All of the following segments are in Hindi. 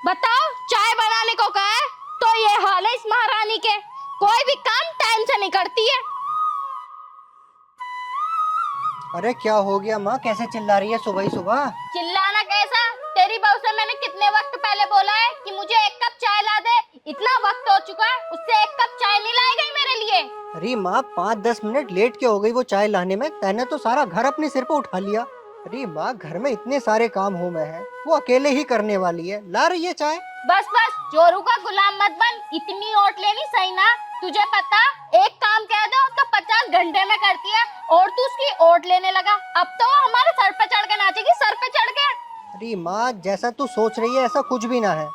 बताओ, चाय बनाने को कहा है तो ये हाल है इस महारानी के। कोई भी काम टाइम से नहीं करती है। अरे क्या हो गया माँ, कैसे चिल्ला रही है सुबह ही सुबह? चिल्लाना कैसा? तेरी बहू से मैंने कितने वक्त पहले बोला है कि मुझे एक कप चाय ला दे। इतना वक्त हो चुका है, उससे एक कप चाय नहीं लाई गई मेरे लिए। अरे माँ 5-10 मिनट लेट क्यों हो गई वो चाय लाने में? तैने तो सारा घर अपने सिर पर उठा लिया। अरे माँ घर में इतने सारे काम हो में है, वो अकेले ही करने वाली है, ला रही है चाय। बस बस, जोरू का गुलाम मत बन। इतनी ओट लेनी सही ना। तुझे पता, एक काम कह दो तो 50 घंटे में करती है और तू उसकी ओट लेने लगा। अब तो वो हमारे सर पे चढ़ के नाचेगी, सर पे चढ़ के। अरे माँ जैसा तू सोच रही है ऐसा कुछ भी ना है।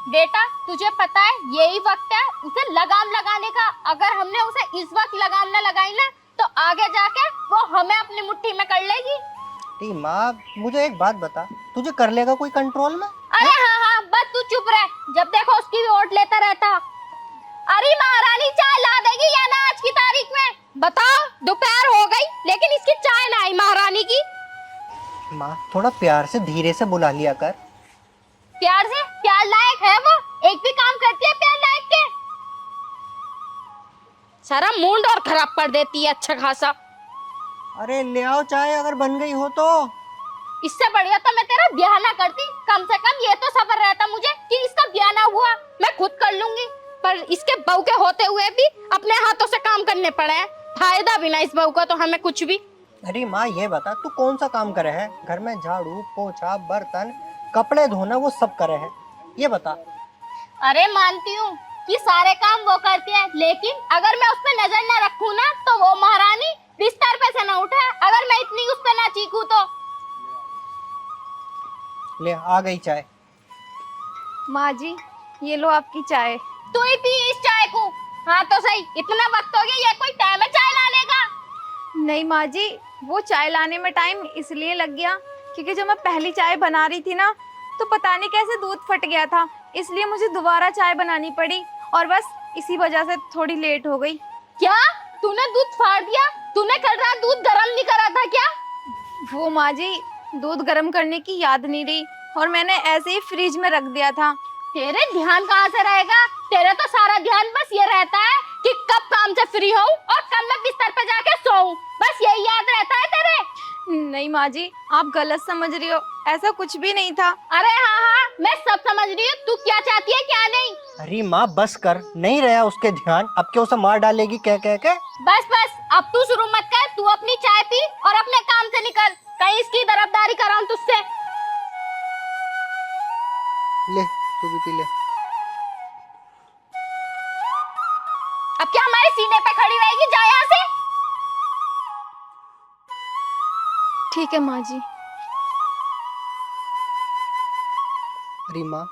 बेटा, तुझे पता है यही वक्त है उसे लगाम लगाने का। अगर हमने उसे इस वक्त लगाम न लगाई ना तो आगे जाके वो हमें अपनी मुट्ठी में कर लेगी। अरे माँ मुझे एक बात बता, तुझे कर लेगा कोई कंट्रोल में? अरे हाँ हाँ, बस तू चुप रह। जब देखो उसकी भी ओट लेता रहता। अरे महारानी चाय ला देगी या ना आज की तारीख में? बताओ, दोपहर हो गई लेकिन इसकी चाय ना आई महारानी की। माँ थोड़ा प्यार से धीरे से बुला लिया कर। प्यार से? प्यार लायक है वो? एक भी काम करती है प्यार लायक के? सारा मूड और खराब कर देती है अच्छा खासा। अरे ले आओ चाय अगर बन गई हो तो। इससे बढ़िया तो मैं तेरा ब्याह ना करती। कम से कम ये तो सब्र रहता मुझे कि इसका ब्याह ना हुआ। मैं खुद कर लूंगी, पर इसके बहू के होते हुए भी अपने हाथों से काम करने पड़े हैं। फायदा भी ना इस बहू का तो हमें कुछ भी। अरे माँ ये बता तू कौन सा काम करे है घर में? झाड़ू पोछा बर्तन कपड़े धोना वो सब करे है, ये बता। अरे मानती हूँ कि सारे काम वो करती है, लेकिन अगर मैं उस पर नजर न रखूँ ना तो वो महारानी बिस्तर पे से न उठे। अगर मैं इतनी उस पर ना चीखूं तो। ले आ गई चाय। माँ जी, ये लो आपकी चाय। तू ही पी इस चाय को। हाँ तो सही, इतना वक्त हो गया, ये कोई टाइम है चाय लाने का? नहीं माँ जी, वो चाय लाने में टाइम इसलिए लग गया क्योंकि जब मैं पहली चाय बना रही थी ना तो पता नहीं कैसे दूध फट गया था, इसलिए मुझे दोबारा चाय बनानी पड़ी और बस इसी वजह से थोड़ी लेट हो गई। क्या तूने दूध फाड़ दिया? तूने कल रात दूध गर्म नहीं करा था क्या? वो माँ जी, दूध गर्म करने की याद नहीं रही और मैंने ऐसे ही फ्रिज में रख दिया था। तेरे ध्यान कहाँ से रहेगा? तेरा तो सारा ध्यान बस ये रहता है कि कब काम से फ्री होऊं और कब मैं बिस्तर पे जाके सोऊं। बस यही याद रहता है तेरे। नहीं माँ जी, आप गलत समझ रही हो, ऐसा कुछ भी नहीं था। अरे हाँ हाँ, मैं सब समझ रही हूँ। तू क्या चाहती है क्या नहीं। अरे माँ बस कर, नहीं रहा उसके ध्यान, अब क्या उसे मार डालेगी कह कह के? बस बस, अब तू शुरू मत कर। तू अपनी चाय पी और अपने काम से निकल, कहीं इसकी तरफदारी कराऊं तुझसे। ले तू भी पी ले। अब क्या हमारे सीने पे खड़ी रहेगी? जा यहाँ से। ठीक है माँ जी। अरे माँ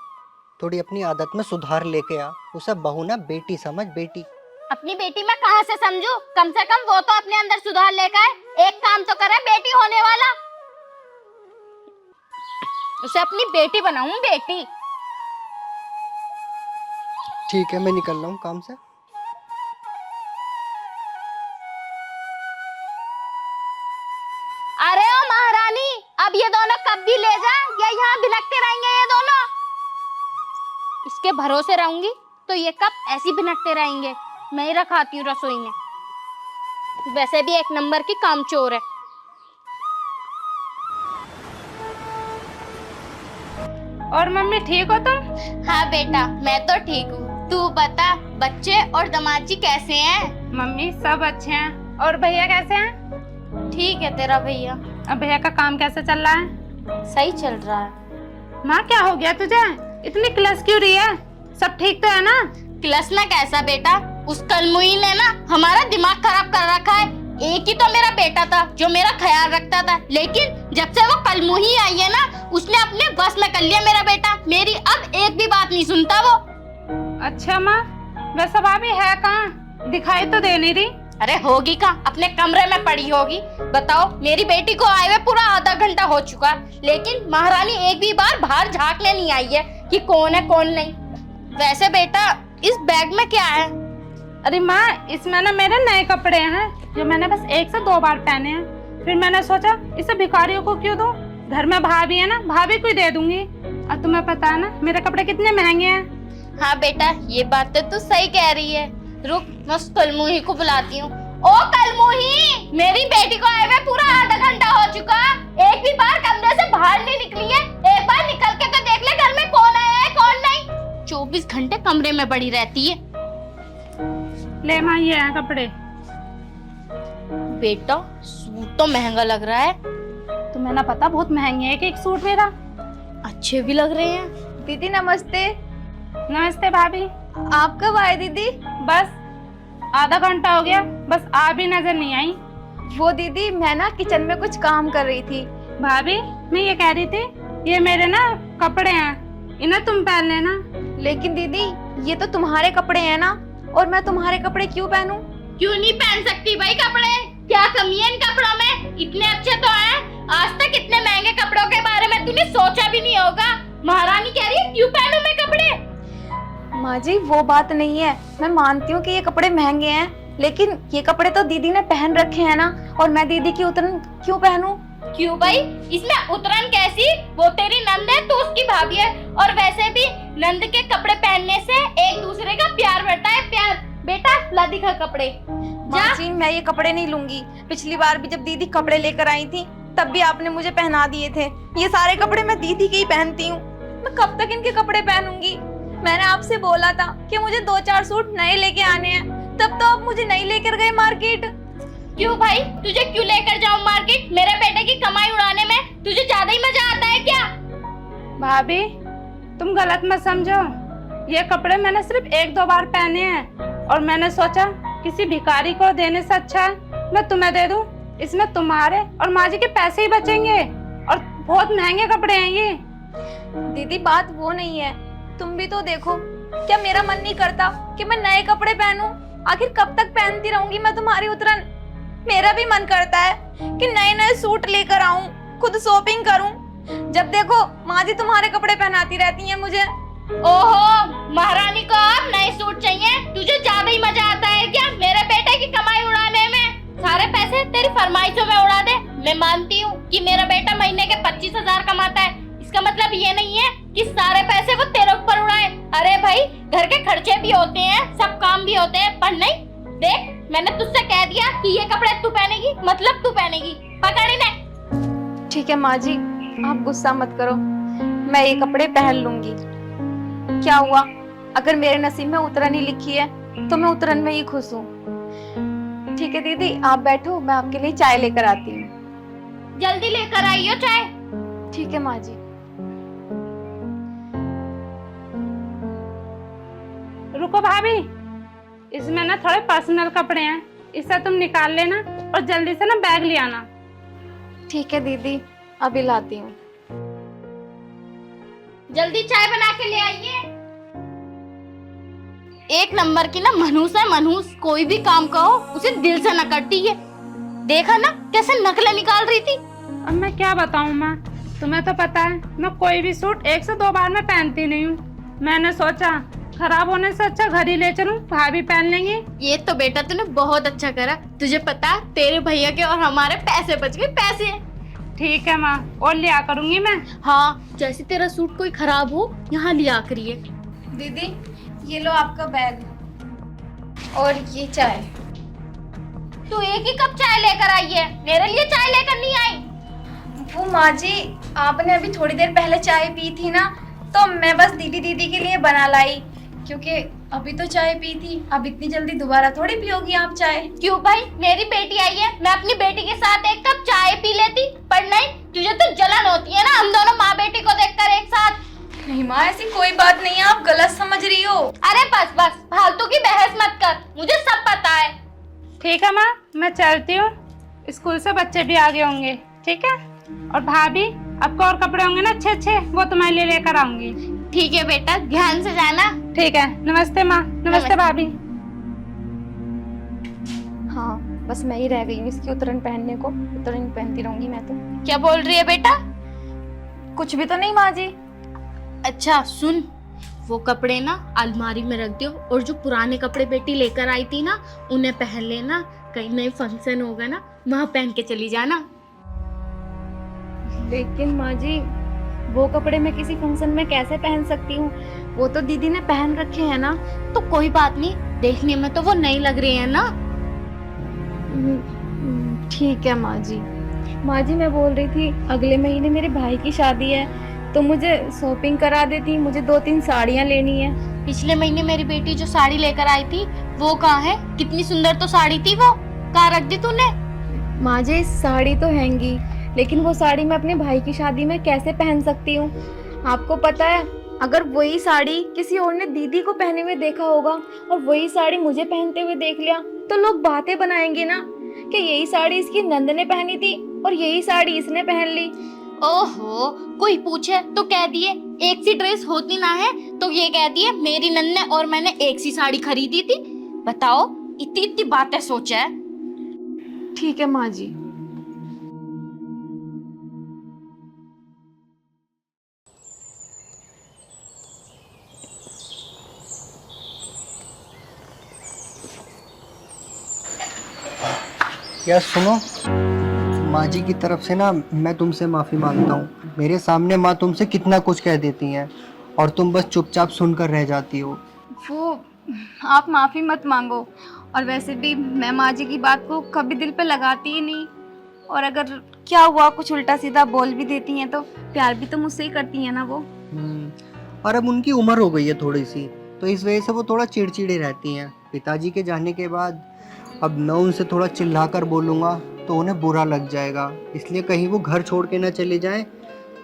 थोड़ी अपनी आदत में सुधार लेके आ, उसे बहू ना बेटी समझ, बेटी। अपनी बेटी मैं कहाँ से समझूं? कम से कम वो तो अपने अंदर सुधार लेकर आए। एक काम तो करे बेटी होने वाला। उसे अपनी बेटी बनाऊं, बेटी। ठीक है मैं निकल रहा हूँ काम से। अरे ओ महारानी, अब ये दोनों कब भी ले जा या यहाँ भिनकते रहेंगे ये दोनों? इसके भरोसे रहूंगी तो ये कब ऐसी भिनकते रहेंगे। मैं ही रखाती हूँ रसोई में। वैसे भी एक नंबर की कामचोर है। और मम्मी ठीक हो तुम? हाँ बेटा, मैं तो ठीक हूँ। तू बता, बच्चे और दामाद जी कैसे हैं? मम्मी सब अच्छे हैं। और भैया कैसे हैं? ठीक है तेरा भैया। अब भैया का काम कैसे चल रहा है? सही चल रहा है। माँ क्या हो गया तुझे? इतनी क्लस क्यों रही है? सब ठीक तो है ना? क्लस ना कैसा बेटा, उस कलमुही ने ना हमारा दिमाग खराब कर रखा है। एक ही तो मेरा बेटा था जो मेरा ख्याल रखता था, लेकिन जब से वो कलमुही आई है ना उसने अपने बस में कर लिया मेरा बेटा। मेरी अब एक भी बात नहीं सुनता वो। अच्छा माँ, वैसे भाभी है कहाँ? दिखाई तो दे नहीं रही। अरे होगी कहाँ, अपने कमरे में पड़ी होगी। बताओ, मेरी बेटी को आए हुए पूरा आधा घंटा हो चुका, लेकिन महारानी एक भी बार बाहर झांकने नहीं आई है कि कौन है कौन नहीं। वैसे बेटा, इस बैग में क्या है? अरे माँ, इसमें ना मेरे नए कपड़े हैं जो मैंने बस 1 से 2 बार पहने हैं। फिर मैंने सोचा इसे भिखारियों को क्यों दूं, घर में भाभी है ना, भाभी को ही दे दूंगी। और तुम्हें पता है ना मेरे कपड़े कितने महंगे हैं। हाँ बेटा, ये बात तो तू सही कह रही है। रुक, मैं उस कलमुही को बुलाती हूँ। ओ कलमुही, मेरी बेटी को आए हुए पूरा आधा घंटा हो चुका, एक भी बार कमरे से बाहर नहीं निकली है। एक बार निकल के तो देख ले घर में कौन आया है कौन नहीं। 24 घंटे कमरे में पड़ी रहती है। ले माँ, ये है कपड़े। बेटा सूट तो महंगा लग रहा है। तुम्हें ना पता बहुत महंगे है एक सूट मेरा। अच्छे भी लग रहे हैं। दीदी नमस्ते। नमस्ते भाभी। आप कब आए दीदी? बस आधा घंटा हो गया, बस आ भी नजर नहीं आई। वो दीदी मैं ना किचन में कुछ काम कर रही थी। भाभी मैं ये कह रही थी, ये मेरे ना कपड़े हैं, इन्हें तुम पहन लेना। लेकिन दीदी ये तो तुम्हारे कपड़े हैं ना, और मैं तुम्हारे कपड़े क्यों पहनूं? क्यों नहीं पहन सकती भाई कपड़े? क्या कमी है इन कपड़ों में? इतने अच्छे तो हैं। आज तक इतने महंगे कपड़ों के बारे में तूने सोचा भी नहीं होगा। महारानी कह रही है क्यों पहनूं मैं कपड़े? माँ जी वो बात नहीं है, मैं मानती हूँ कि ये कपड़े महंगे हैं, लेकिन ये कपड़े तो दीदी ने पहन रखे हैं ना, और मैं दीदी की उतरन क्यों पहनूं? क्यों भाई, इसमें उतरन कैसी? वो तेरी नंद है, तू उसकी भाभी है। और वैसे भी नंद के कपड़े पहनने से एक दूसरे का प्यार बढ़ता है। प्यार बेटा, ला दिखा कपड़े। माँ जी मैं ये कपड़े नहीं लूंगी। पिछली बार भी जब दीदी कपड़े लेकर आई थी तब भी आपने मुझे पहना दिए थे। ये सारे कपड़े मैं दीदी के ही पहनती हूँ, मैं कब तक इनके कपड़े पहनूंगी? मैंने आपसे बोला था कि मुझे 2-4 सूट नए लेके आने हैं, तब तो आप मुझे नहीं लेकर गए मार्केट। क्यों भाई, तुझे क्यों लेकर जाऊं मार्केट? मेरे बेटे की कमाई उड़ाने में तुझे ज्यादा ही मजा आता है क्या? भाभी तुम गलत मत समझो, ये कपड़े मैंने सिर्फ 1-2 बार पहने हैं, और मैंने सोचा किसी भिखारी को देने से अच्छा है मैं तुम्हें दे दूं। इसमें तुम्हारे और माँ जी के पैसे ही बचेंगे, और बहुत महंगे कपड़े हैं ये। दीदी बात वो नहीं है, तुम भी तो देखो, क्या मेरा मन नहीं करता कि मैं नए कपड़े पहनूं? आखिर कब तक पहनती रहूंगी मैं तुम्हारी उतरन? मेरा भी मन करता है कि नए नए सूट लेकर आऊं, खुद शॉपिंग करूं। जब देखो माँ जी तुम्हारे कपड़े पहनाती रहती हैं मुझे। ओहो, महारानी को अब नए सूट चाहिए? तुझे ज्यादा ही मजा आता है क्या मेरे बेटे की कमाई उड़ाने में? सारे पैसे तेरी फरमाइशों में उड़ा दे। मैं मानती हूँ कि मेरा बेटा महीने के 25,000 कमाता है, इसका मतलब ये नहीं है कि सारे पैसे वो तेरे ऊपर उड़ाए। अरे भाई, घर के खर्चे भी होते हैं, सब काम भी होते हैं, पर नहीं। देख, मैंने तुझसे कह दिया कि ये कपड़े तू पहनेगी, मतलब तू पहनेगी। पकड़ इन्हें। ठीक है माँ जी, आप गुस्सा मत करो, मैं ये कपड़े पहन लूंगी। क्या हुआ, अगर मेरे नसीब में उतरन ही लिखी है तो मैं उतरन में ही खुश हूँ। ठीक है दीदी, आप बैठो, मैं आपके लिए चाय लेकर आती हूँ। जल्दी लेकर आइयो चाय। ठीक है माँ जी। रुको भाभी, इसमें ना थोड़े पर्सनल कपड़े हैं, इसे तुम निकाल लेना और जल्दी से ना बैग ले आना। ठीक है दीदी, अभी लाती हूँ। जल्दी चाय बना के ले आइए। एक नंबर की ना मनहूस है, मनहूस। कोई भी काम कहो उसे दिल से न करती है। देखा ना कैसे नकलें निकाल रही थी। अब मैं क्या बताऊं माँ, तुम्हें तो पता है मैं कोई भी सूट 1 से 2 बार में पहनती नहीं हूँ। मैंने सोचा खराब होने से अच्छा घर ही ले चलूं, भाभी पहन लेंगे। ये तो बेटा तूने बहुत अच्छा करा। तुझे पता, तेरे भैया के और हमारे पैसे बच गए, पैसे। ठीक है माँ, और लिया करूंगी मैं। हाँ, जैसे तेरा सूट कोई खराब हो यहाँ लिया करिए। दीदी ये लो आपका बैग और ये चाय। तू एक ही कप चाय लेकर आई है, मेरे लिए चाय लेकर नहीं आई। वो माँ जी, आपने अभी थोड़ी देर पहले चाय पी थी ना, तो मैं बस दीदी के लिए बना लाई, क्योंकि अभी तो चाय पी थी, अब इतनी जल्दी दोबारा थोड़ी पियोगी आप चाय। क्यों भाई, मेरी बेटी आई है, मैं अपनी बेटी के साथ एक कप चाय पी लेती, पर नहीं, तुझे तो जलन होती है ना हम दोनों माँ बेटी को देखकर एक साथ। नहीं माँ, ऐसी कोई बात नहीं है, आप गलत समझ रही हो। अरे बस बस, फालतू की बहस मत कर, मुझे सब पता है। ठीक है माँ, मैं चलती हूँ, स्कूल से बच्चे भी आ गए होंगे। ठीक है, और भाभी आपको और कपड़े होंगे ना अच्छे अच्छे, वो तुम्हारे लिए लेकर आऊंगी। ठीक है बेटा, ध्यान से जाना। ठीक है, नमस्ते माँ। नमस्ते भाभी। हाँ, बस मैं ही रह गई हूँ इसकी उतरन पहनने को, उतरन पहनती रहूंगी मैं तो। क्या बोल रही है बेटा? कुछ भी तो नहीं माँ जी। अच्छा सुन, वो कपड़े ना अलमारी में रख दो, और जो पुराने कपड़े बेटी लेकर आई थी ना उन्हें पहन लेना। कहीं नए फंक्शन होगा ना, वहाँ पहन के चली जाना। लेकिन माँ जी, वो कपड़े मैं किसी फंक्शन में कैसे पहन सकती हूँ? वो तो दीदी ने पहन रखे हैं ना। तो कोई बात नहीं, देखने में तो वो नई लग रही है ना। ठीक है माँ जी। माँ जी मैं बोल रही थी अगले महीने मेरे भाई की शादी है, तो मुझे शॉपिंग करा देती। मुझे 2-3 साड़ियाँ लेनी है। पिछले महीने मेरी बेटी जो साड़ी लेकर आई थी वो कहाँ है? कितनी सुंदर तो साड़ी थी वो, कहाँ रख दी तूने? माँ जी साड़ी तो हैंगी, लेकिन वो साड़ी मैं अपने भाई की शादी में कैसे पहन सकती हूँ? आपको पता है, अगर वही साड़ी किसी और ने दीदी को पहने हुए देखा होगा और वही साड़ी मुझे पहनते हुए देख लिया तो लोग बातें बनाएंगे ना कि यही साड़ी इसकी नंद ने पहनी थी और यही साड़ी इसने पहन ली। ओहो, कोई पूछे तो कह दिए एक सी ड्रेस होती ना है तो ये कह दिए मेरी नन्ने और मैंने एक सी साड़ी खरीदी थी। बताओ, इतनी इतनी बातें सोचा है। ठीक है माँ जी। यार सुनो, माँ जी की तरफ से ना मैं तुमसे माफ़ी मांगता हूँ। मेरे सामने माँ तुमसे कितना कुछ कह देती हैं और तुम बस चुपचाप सुनकर रह जाती हो। वो आप माफ़ी मत मांगो, और वैसे भी मैं माँ जी की बात को कभी दिल पे लगाती ही नहीं, और अगर क्या हुआ कुछ उल्टा सीधा बोल भी देती हैं तो प्यार भी तो मुझसे ही करती हैं ना वो। और अब उनकी उम्र हो गई है थोड़ी सी, तो इस वजह से वो थोड़ा चिड़चिड़ी रहती हैं। पिताजी के जाने के बाद अब मैं उनसे थोड़ा चिल्लाकर बोलूँगा तो उन्हें बुरा लग जाएगा, इसलिए कहीं वो घर छोड़ के ना चले जाएं।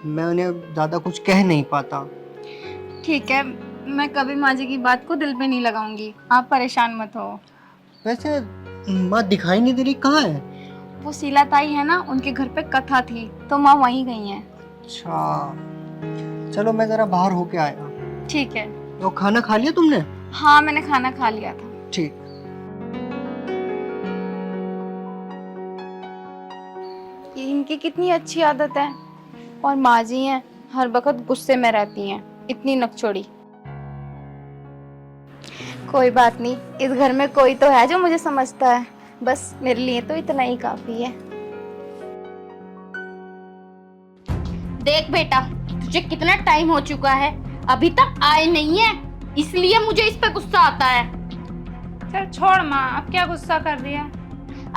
मैं उन्हें ज़्यादा कुछ कह नहीं पाता। ठीक है, मैं कभी माँ जी की बात को दिल पे नहीं लगाऊंगी, आप परेशान मत हो। वैसे माँ दिखाई नहीं दे रही, कहाँ है? वो शीला ताई है ना, उनके घर पे कथा थी तो माँ वहीं गई हैं। अच्छा, चलो मैं ज़रा बाहर होके आया। ठीक है। तो खाना खा लिया तुमने? हाँ मैंने खाना खा लिया था। ठीक। ये इनकी कितनी अच्छी आदत है, और माँ जी हैं हर वक्त गुस्से में रहती हैं, इतनी नकचोड़ी। कोई बात नहीं, इस घर में कोई तो है जो मुझे समझता है, बस मेरे लिए तो इतना ही काफी है। देख बेटा, तुझे कितना टाइम हो चुका है, अभी तक आए नहीं है, इसलिए मुझे इस पे गुस्सा आता है। चल छोड़ माँ, अब क्या गुस्सा कर रही है?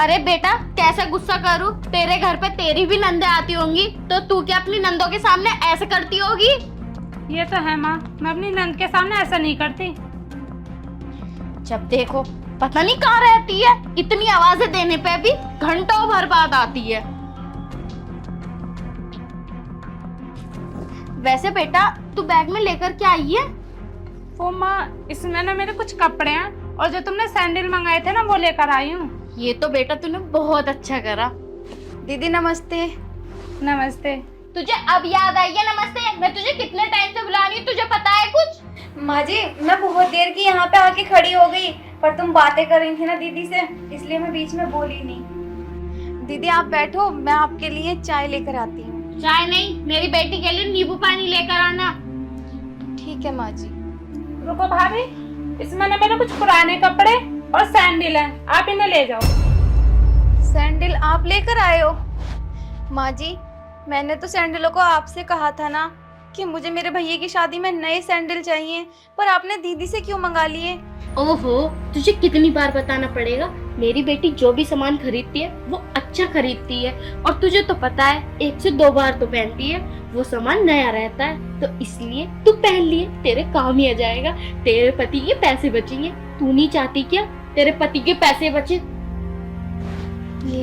अरे बेटा, कैसे गुस्सा करूं? तेरे घर पे तेरी भी नंदे आती होंगी, तो तू क्या अपनी नंदों के सामने ऐसे करती होगी? ये तो है माँ, मैं अपनी नंद के सामने ऐसा नहीं करती। जब देखो पता नहीं कहाँ रहती है, इतनी आवाजें देने पे भी घंटों भर बाद आती है। वैसे बेटा, तू बैग में लेकर क्या आई है? वो माँ, इसमें ना मेरे कुछ कपड़े हैं और जो तुमने सैंडल मंगाए थे ना वो लेकर आई हूँ। ये तो बेटा तूने बहुत अच्छा करा। दीदी नमस्ते। नमस्ते। तुझे अब याद आई है नमस्ते? मैं तुझे कितने टाइम से बुला रही हूँ, तुझे पता है कुछ? माँ जी मैं बहुत देर की यहाँ पे आके खड़ी हो गई, पर तुम बातें कर रही थी ना दीदी से, इसलिए मैं बीच में बोली नहीं। दीदी आप बैठो, मैं आपके लिए चाय लेकर आती हूँ। चाय नहीं, मेरी बेटी के लिए नींबू पानी लेकर आना। ठीक है माँ जी। रुको भाभी, इसमें ना मेरे कुछ पुराने कपड़े और सैंडल हैं, आप इन्हें ले जाओ। सैंडल आप लेकर आए हो? माँ जी मैंने तो सैंडलों को आपसे कहा था ना कि मुझे मेरे भैया की शादी में नए सैंडल चाहिए, पर आपने दीदी से क्यों मंगा लिए? ओहो, तुझे कितनी बार बताना पड़ेगा? मेरी बेटी जो भी सामान खरीदती है वो अच्छा खरीदती है, और तुझे तो पता है 1 से 2 बार तो पहनती है, वो सामान नया रहता है, तो इसलिए तू पहन लिए, तेरे काम ही आ जाएगा, तेरे पति के पैसे बचेंगे। तू नहीं चाहती क्या तेरे पति के पैसे बचे?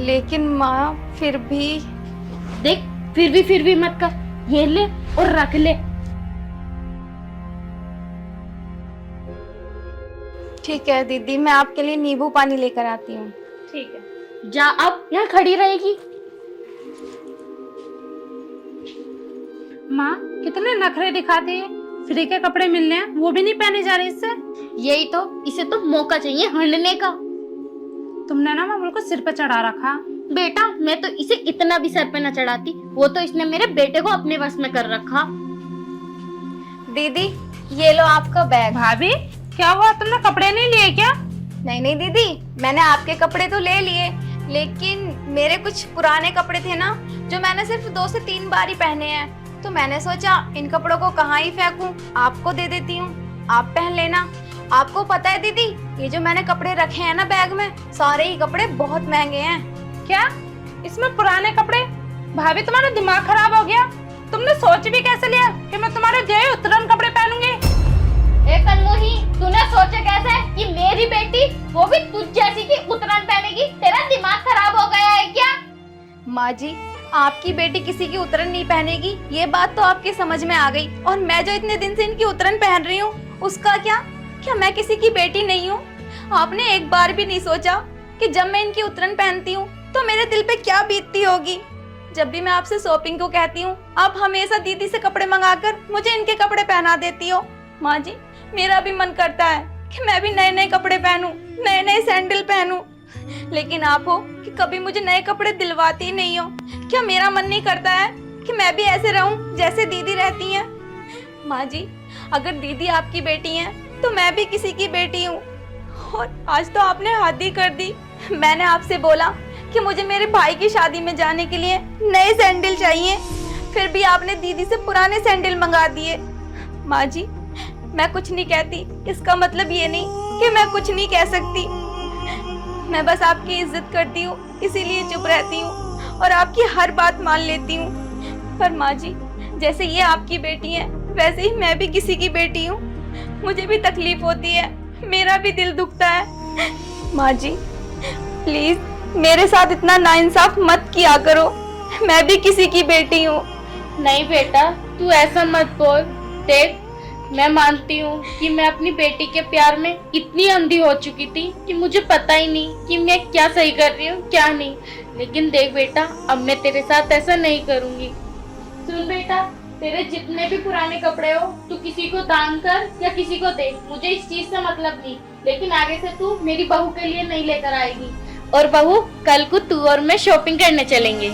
लेकिन माँ फिर भी। देख, फिर भी मत कर, ये ले और रख ले। ठीक है दीदी, मैं आपके लिए नींबू पानी लेकर आती हूँ। ठीक है। जा, अब यहाँ खड़ी रहेगी? माँ कितने नखरे दिखाती है, फ्री के कपड़े मिलने हैं वो भी नहीं पहने जा रही इससे। यही तो, इसे तो मौका चाहिए हंडने का। तुमने ना माँ को सिर पे चढ़ा रखा। बेटा मैं तो इसे इतना भी सर पे न चढ़ाती, वो तो इसने मेरे बेटे को अपने वश में कर रखा। दीदी ये लो आपका बैग। भाभी क्या हुआ, तुमने कपड़े नहीं लिए क्या? नहीं दीदी, मैंने आपके कपड़े तो ले लिए, लेकिन मेरे कुछ पुराने कपड़े थे ना जो मैंने सिर्फ 2 से 3 बार ही पहने हैं, तो मैंने सोचा इन कपड़ों को कहाँ ही फेंकूं, आपको दे देती हूँ, आप पहन लेना। आपको पता है दीदी, ये जो मैंने कपड़े रखे हैं ना बैग में, सारे ही कपड़े बहुत महंगे हैं। क्या इसमें पुराने कपड़े? भाभी तुम्हारा दिमाग खराब हो गया? तुमने सोच भी कैसे लिया कि मैं तुम्हारे दिए उतरन कपड़े पहनूंगी? ए कलमुही, तूने सोचा कैसे कि मेरी बेटी वो भी तुझ जैसी की उतरन पहनेगी? तेरा दिमाग खराब हो गया है क्या? माँ जी, आपकी बेटी किसी की उतरन नहीं पहनेगी, ये बात तो आपकी समझ में आ गई। और मैं जो इतने दिन से इनकी उतरन पहन रही हूँ, उसका क्या मैं किसी की बेटी नहीं हूँ? आपने एक बार भी नहीं सोचा कि जब मैं इनकी उतरन पहनती हूँ तो मेरे दिल पे क्या बीतती होगी? जब भी मैं आपसे शॉपिंग को कहती हूँ, आप हमेशा दीदी से कपड़े मंगाकर मुझे इनके कपड़े पहना देती हो। माँ जी, मेरा भी मन करता है कि मैं भी नए नए कपड़े पहनूं, नए नए सैंडल पहनूं, लेकिन आप हो कि कभी मुझे नए कपड़े दिलवाती ही नहीं हो। क्या मेरा मन नहीं करता है कि मैं भी ऐसे रहूं जैसे दीदी रहती हैं? माँ जी, अगर दीदी आपकी बेटी हैं तो मैं भी किसी की बेटी हूँ। और आज तो आपने हद ही कर दी। मैंने आपसे बोला कि मुझे मेरे भाई की शादी में जाने के लिए नए सैंडल चाहिए, फिर भी आपने दीदी से पुराने सैंडल मंगा दिए। माँ जी, मैं कुछ नहीं कहती, इसका मतलब ये नहीं कि मैं कुछ नहीं कह सकती। मैं बस आपकी इज्जत करती हूँ, इसीलिए चुप रहती हूँ और आपकी हर बात मान लेती हूँ। पर माँ जी, जैसे ये आपकी बेटी है, वैसे ही मैं भी किसी की बेटी हूँ। मुझे भी तकलीफ होती है, मेरा भी दिल दुखता है। माँ जी, प्लीज मेरे साथ इतना नाइंसाफ मत किया करो, मैं भी किसी की बेटी हूँ। नहीं बेटा, तू ऐसा मत बोल। देख, मैं मानती हूँ कि मैं अपनी बेटी के प्यार में इतनी अंधी हो चुकी थी कि मुझे पता ही नहीं कि मैं क्या सही कर रही हूँ क्या नहीं। लेकिन देख बेटा, अब मैं तेरे साथ ऐसा नहीं करूँगी। सुन बेटा, तेरे जितने भी पुराने कपड़े हो तू किसी को दान कर या किसी को दे, मुझे इस चीज से मतलब नहीं। लेकिन आगे से तू मेरी बहू के लिए नहीं लेकर आएगी। और बहू, कल को तू और मैं शॉपिंग करने चलेंगे।